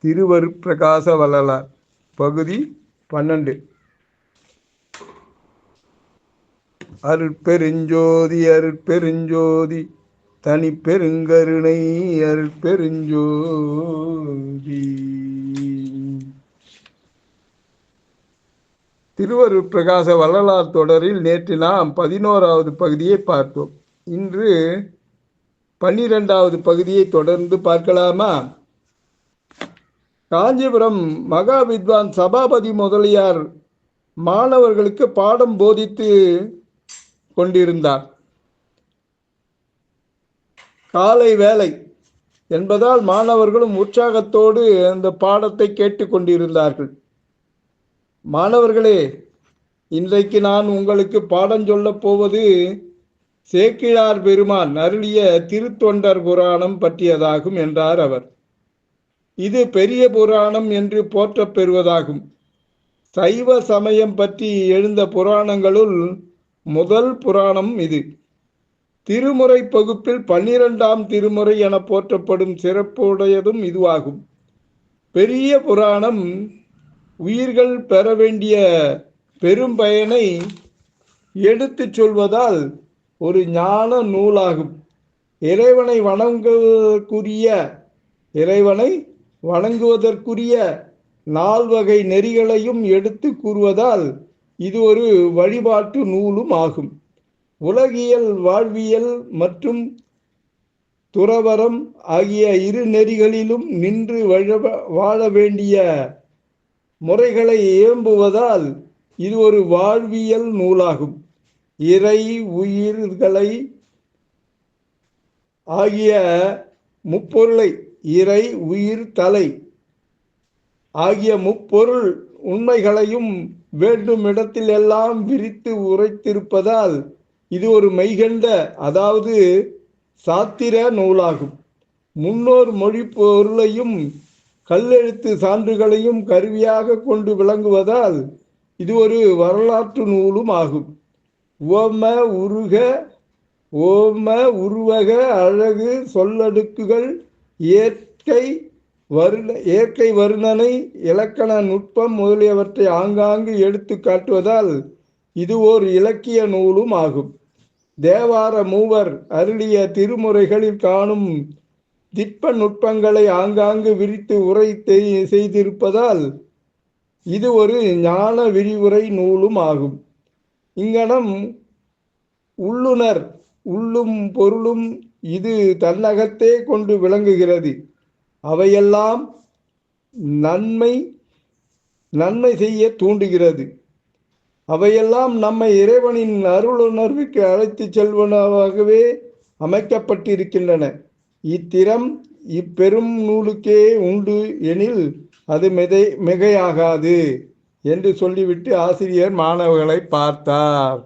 திருவருட்பிரகாச வள்ளலார் பகுதி 12. அருட்பெருஞ்சோதி அருட்பெருஞ்சோதி தனிப்பெருங்கருணை அருட்பெருஞ்சோதி. திருவருட்பிரகாச வள்ளலார் தொடரில் நேற்று நாம் 11வது பகுதியை பார்த்தோம். இன்று 12வது பகுதியை தொடர்ந்து பார்க்கலாமா? காஞ்சிபுரம் மகா வித்வான் சபாபதி முதலியார் மாணவர்களுக்கு பாடம் போதித்து கொண்டிருந்தார். காலை வேலை என்பதால் மாணவர்களும் உற்சாகத்தோடு அந்த பாடத்தை கேட்டு கொண்டிருந்தார்கள். மாணவர்களே, இன்றைக்கு நான் உங்களுக்கு பாடம் சொல்லப் போவது சேக்கிழார் பெருமான் அருளிய திருத்தொண்டர் புராணம் பற்றியதாகும் என்றார் அவர். இது பெரிய புராணம் என்று போற்றப் பெறுவதாகும். சைவ சமயம் பற்றி எழுந்த புராணங்களுள் முதல் புராணம் இது. திருமுறை பகுப்பில் 12ஆம் திருமுறை என போற்றப்படும் சிறப்புடையதும் இதுவாகும். பெரிய புராணம் உயிர்கள் பெற வேண்டிய பெரும் பயனை எடுத்துச் சொல்வதால் ஒரு ஞான நூலாகும். இறைவனை வணங்குவதற்குரிய 4 வகை நெறிகளையும் எடுத்து கூறுவதால் இது ஒரு வழிபாட்டு நூலும் ஆகும். உலகியல், வாழ்வியல் மற்றும் துறவரம் ஆகிய 2 நெறிகளிலும் நின்று வாழ வேண்டிய முறைகளை ஏம்புவதால் இது ஒரு வாழ்வியல் நூலாகும். இறை, உயிர்களை ஆகிய முப்பொருளை, இறை, உயிர், தலை ஆகிய முப்பொருள் உண்மைகளையும் வேண்டும் இடத்தில் எல்லாம் விரித்து உரைத்திருப்பதால் இது ஒரு மெய்கண்ட, அதாவது சாத்திர நூலாகும். முன்னோர் மொழி பொருளையும் கல்லெழுத்து சான்றுகளையும் கருவியாக கொண்டு விளங்குவதால் இது ஒரு வரலாற்று நூலும் ஆகும். ஓம உருவக அழகு சொல்லடுக்குகள் இயற்கை வர்ணனை இலக்கண நுட்பம் முதலியவற்றை ஆங்காங்கு எடுத்து காட்டுவதால் இது ஓர் இலக்கிய நூலும் ஆகும். தேவார மூவர் அருளிய திருமுறைகளில் காணும் திட்ப நுட்பங்களை ஆங்காங்கு விரித்து உரை செய்திருப்பதால் இது ஒரு ஞான விரிவுரை நூலும் ஆகும். இங்கனம் உள்ளும் பொருளும் இது தன்னகத்தே கொண்டு விளங்குகிறது. அவையெல்லாம் நன்மை செய்ய தூண்டுகிறது. அவையெல்லாம் நம்மை இறைவனின் அருளுணர்வுக்கு அழைத்து செல்வனவாகவே அமைக்கப்பட்டிருக்கின்றன. இத்திறம் இப்பெரும் நூலுக்கே உண்டு எனில் அது மிகையாகாது என்று சொல்லிவிட்டு ஆசிரியர் மாணவர்களை பார்த்தார்.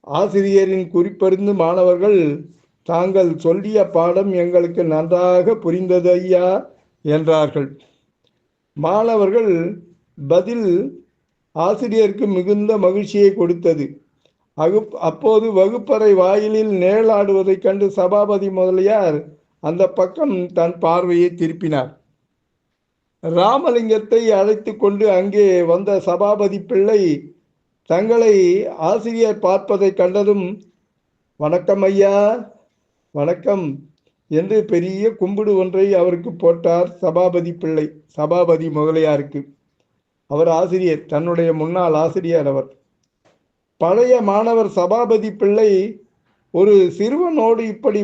ஆசிரியரின் குறிப்பறிந்து மாணவர்கள், தாங்கள் சொல்லிய பாடம் எங்களுக்கு நன்றாக புரிந்தது ஐயா என்றார்கள். மாணவர்கள் பதில் ஆசிரியருக்கு மிகுந்த மகிழ்ச்சியை கொடுத்தது. அப்போது வகுப்பறை வாயிலில் நிழலாடுவதைக் கண்டு சபாபதி முதலியார் அந்த பக்கம் தன் பார்வையை திருப்பினார். ராமலிங்கத்தை அழைத்து கொண்டு அங்கே வந்த சபாபதி பிள்ளை தங்களை ஆசிரியர் பார்ப்பதை கண்டதும், வணக்கம் ஐயா, வணக்கம் என்று பெரிய கும்பிடு ஒன்றை அவருக்கு போட்டார் சபாபதி முதலியாருக்கு. அவர் ஆசிரியர், தன்னுடைய முன்னாள் ஆசிரியர் அவர். பழைய மாணவர் சபாபதி பிள்ளை ஒரு சிறுவனோடு இப்படி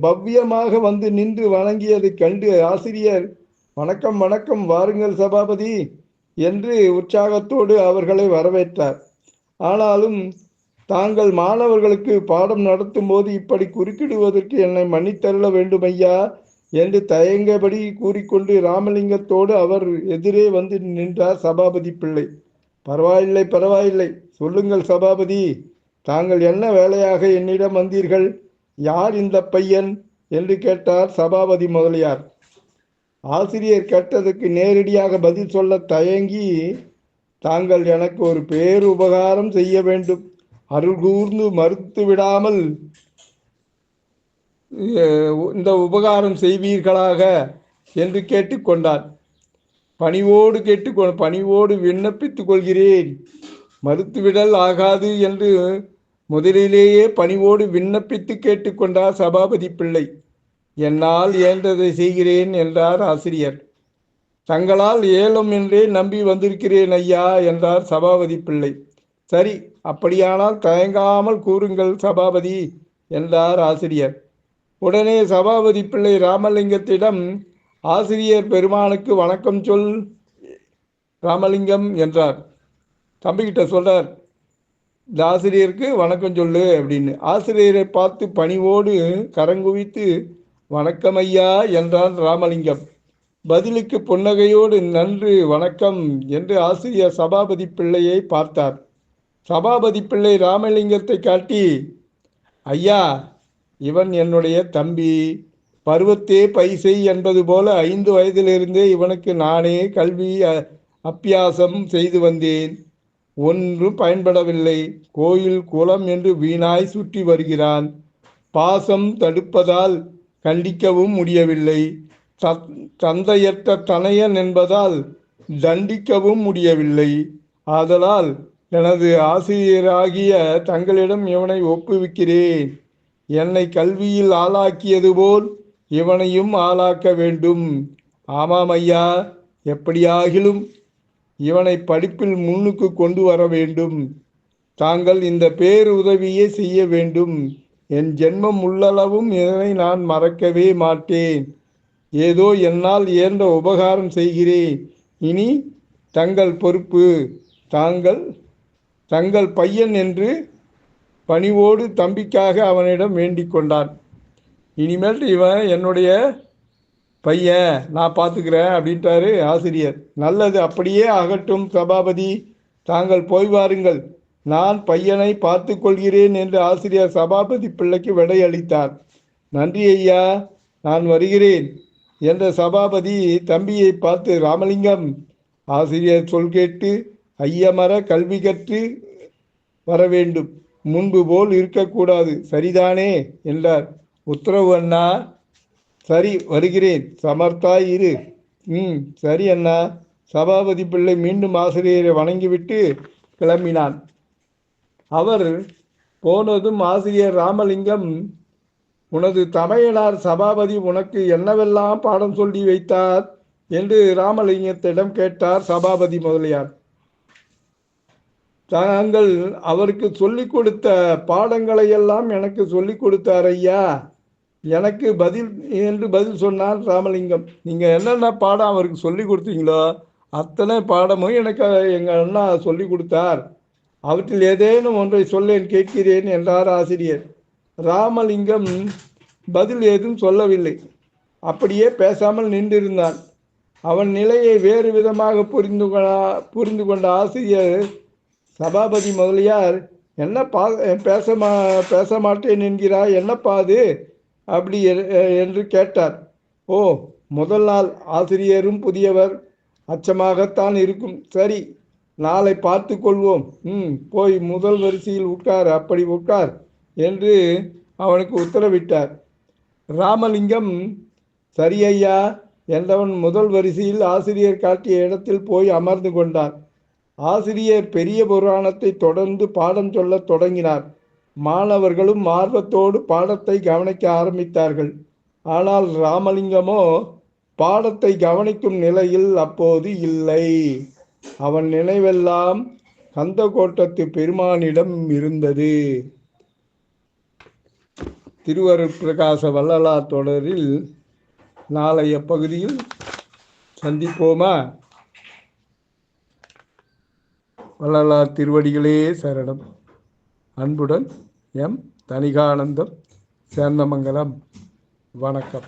பவ்யமாக வந்து நின்று வணங்கியதை கண்டு ஆசிரியர், வணக்கம் வணக்கம், வாருங்கள் சபாபதி என்று உற்சாகத்தோடு அவர்களை வரவேற்றார். ஆனாலும் தாங்கள் மாணவர்களுக்கு பாடம் நடத்தும் போது இப்படி குறுக்கிடுவதற்கு என்னை மன்னித்தருள வேண்டும் ஐயா என்று தயங்கபடி கூறிக்கொண்டு ராமலிங்கத்தோடு அவர் எதிரே வந்து நின்றார் சபாபதி பிள்ளை. பரவாயில்லை, சொல்லுங்கள் சபாபதி, தாங்கள் என்ன வேலையாக என்னிடம் வந்தீர்கள்? யார் இந்த பையன் என்று கேட்டார் சபாபதி முதலியார். ஆசிரியர் கேட்டதுக்கு நேரடியாக பதில் சொல்ல தயங்கி, தாங்கள் எனக்கு ஒரு பேருபகாரம் செய்ய வேண்டும், அருள் கூர்ந்து மறுத்து விடாமல் இந்த உபகாரம் செய்வீர்களாக என்று கேட்டுக்கொண்டான். பணிவோடு விண்ணப்பித்துக் கொள்கிறேன். மறுத்துவிடல் ஆகாது என்று முதலிலேயே பணிவோடு விண்ணப்பித்து கேட்டுக்கொண்டார் சபாபதி பிள்ளை. என்னால் இயன்றதை செய்கிறேன் என்றார் ஆசிரியர். தங்களால் ஏலம் என்றே நம்பி வந்திருக்கிறேன் ஐயா என்றார் சபாபதி பிள்ளை. சரி, அப்படியானால் தயங்காமல் கூறுங்கள் சபாபதி என்றார் ஆசிரியர். உடனே சபாபதி பிள்ளை ராமலிங்கத்திடம், ஆசிரியர் பெருமானுக்கு வணக்கம் சொல் ராமலிங்கம் என்றார். தம்பிக்கிட்ட சொல்றார், இந்த ஆசிரியருக்கு வணக்கம் சொல்லு அப்படின்னு. ஆசிரியரை பார்த்து பணிவோடு கரங்குவித்து வணக்கம் ஐயா என்றான் ராமலிங்கம். பதிலுக்கு புன்னகையோடு நன்று வணக்கம் என்று ஆசிரியர் சபாபதி பிள்ளையை பார்த்தார். சபாபதி பிள்ளை ராமலிங்கத்தை காட்டி, ஐயா, இவன் என்னுடைய தம்பி, பருவத்தே பைசை என்பது போல 5 வயதிலிருந்தே இவனுக்கு நானே கல்வி அபியாசம் செய்து வந்தேன். ஒன்றும் பயன்படவில்லை. கோயில் குளம் என்று வீணாய் சுற்றி வருகிறான். பாசம் தடுப்பதால் கண்டிக்கவும் முடியவில்லை. தந்தையற்ற தனையன் என்பதால் தண்டிக்கவும் முடியவில்லை. ஆதலால் எனது ஆசிரியராகிய தங்களிடம் இவனை ஒப்புவிக்கிறேன். என்னை கல்வியில் ஆளாக்கியது போல் இவனையும் ஆளாக்க வேண்டும். ஆமாம் ஐயா, எப்படியாகிலும் இவனை படிப்பில் முன்னுக்கு கொண்டு வர வேண்டும். தாங்கள் இந்த பேருதவியை செய்ய வேண்டும். என் ஜென்மம் உள்ளளவும் இதனை நான் மறக்கவே மாட்டேன். ஏதோ என்னால் இயன்ற உபகாரம் செய்கிறேன். இனி தங்கள் பொறுப்பு. தங்கள் பையன் என்று பணிவோடு தம்பிக்காக அவனிடம் வேண்டிக் கொண்டான். இனிமேல் இவன் என்னுடைய பையன், நான் பார்த்துக்கிறேன் அப்படின்ட்டாரு ஆசிரியர். நல்லது, அப்படியே ஆகட்டும் சபாபதி, தாங்கள் போய் வாருங்கள், நான் பையனை பார்த்து கொள்கிறேன் என்று ஆசிரியர் சபாபதி பிள்ளைக்கு விடையளித்தார். நன்றி ஐயா, நான் வருகிறேன் என்ற சபாபதி தம்பியை பார்த்து, ராமலிங்கம், ஆசிரியர் சொல் கேட்டு ஐயமர கல்வி கற்று வர வேண்டும். முன்பு போல் இருக்கக்கூடாது, சரிதானே என்றார். உத்தரவு அண்ணா. சரி, வருகிறேன், சமர்த்தாய் இரு. சரி அண்ணா. சபாபதி பிள்ளை மீண்டும் ஆசிரியரை வணங்கிவிட்டு கிளம்பினான். அவர் போனதும் ஆசிரியர் ராமலிங்கம், உனது தமையனார் சபாபதி உனக்கு என்னவெல்லாம் பாடம் சொல்லி வைத்தார் என்று ராமலிங்கத்திடம் கேட்டார் சபாபதி முதலியார். தாங்கள் அவருக்கு சொல்லிக் கொடுத்த பாடங்களை எல்லாம் எனக்கு சொல்லிக் கொடுத்தார் ஐயா, எனக்கு பதில் சொன்னார் ராமலிங்கம். நீங்கள் என்னென்ன பாடம் அவருக்கு சொல்லி கொடுத்தீங்களோ அத்தனை பாடமும் எனக்கு எங்கள் அண்ணா சொல்லி கொடுத்தார். அவற்றில் ஏதேனும் ஒன்றை சொல்லேன் கேட்கிறேன் என்றார் ஆசிரியர். ராமலிங்கம் பதில் ஏதும் சொல்லவில்லை. அப்படியே பேசாமல் நின்றிருந்தான். அவன் நிலையை வேறு விதமாக புரிந்து கொண்ட ஆசிரியர் சபாபதி முதலியார், என்ன பேச மாட்டேன் என்கிறாய், என்னப்பா அது அப்படி என்று கேட்டார். ஓ, முதல் நாள், ஆசிரியரும் புதியவர், அச்சமாகத்தான் இருக்கும். சரி, நாளை பார்த்து கொள்வோம். போய் முதல் வரிசையில் உட்கார், அப்படி உட்கார் என்று அவனுக்கு உத்தரவிட்டார். ராமலிங்கம் சரி ஐயா என்றவன் முதல் வரிசையில் ஆசிரியர் காட்டிய இடத்தில் போய் அமர்ந்து கொண்டான். ஆசிரியர் பெரிய புராணத்தை தொடர்ந்து பாடம் சொல்ல தொடங்கினார். மாணவர்களும் ஆர்வத்தோடு பாடத்தை கவனிக்க ஆரம்பித்தார்கள். ஆனால் ராமலிங்கமோ பாடத்தை கவனிக்கும் நிலையில் அப்போது இல்லை. அவன் நினைவெல்லாம் கந்தக்கோட்டத்து பெருமானிடம் இருந்தது. திருவருட்பிரகாச வள்ளலார் தொடரில் நாளைய பகுதியில் சந்திப்போமா? வள்ளலார் திருவடிகளே சரணம். அன்புடன் எம் தணிகானந்தம், சேந்தமங்கலம். வணக்கம்.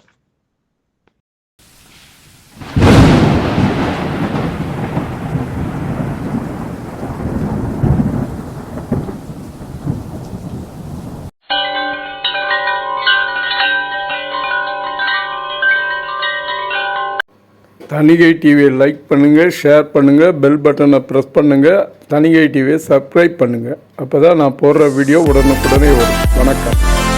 தணிகை டிவியை லைக் பண்ணுங்கள், ஷேர் பண்ணுங்கள், பெல் பட்டனை ப்ரெஸ் பண்ணுங்கள், தணிகை டிவியை சப்ஸ்கிரைப் பண்ணுங்கள். அப்போ தான் நான் போடுற வீடியோ உடனுக்குடனே வரும். வணக்கம்.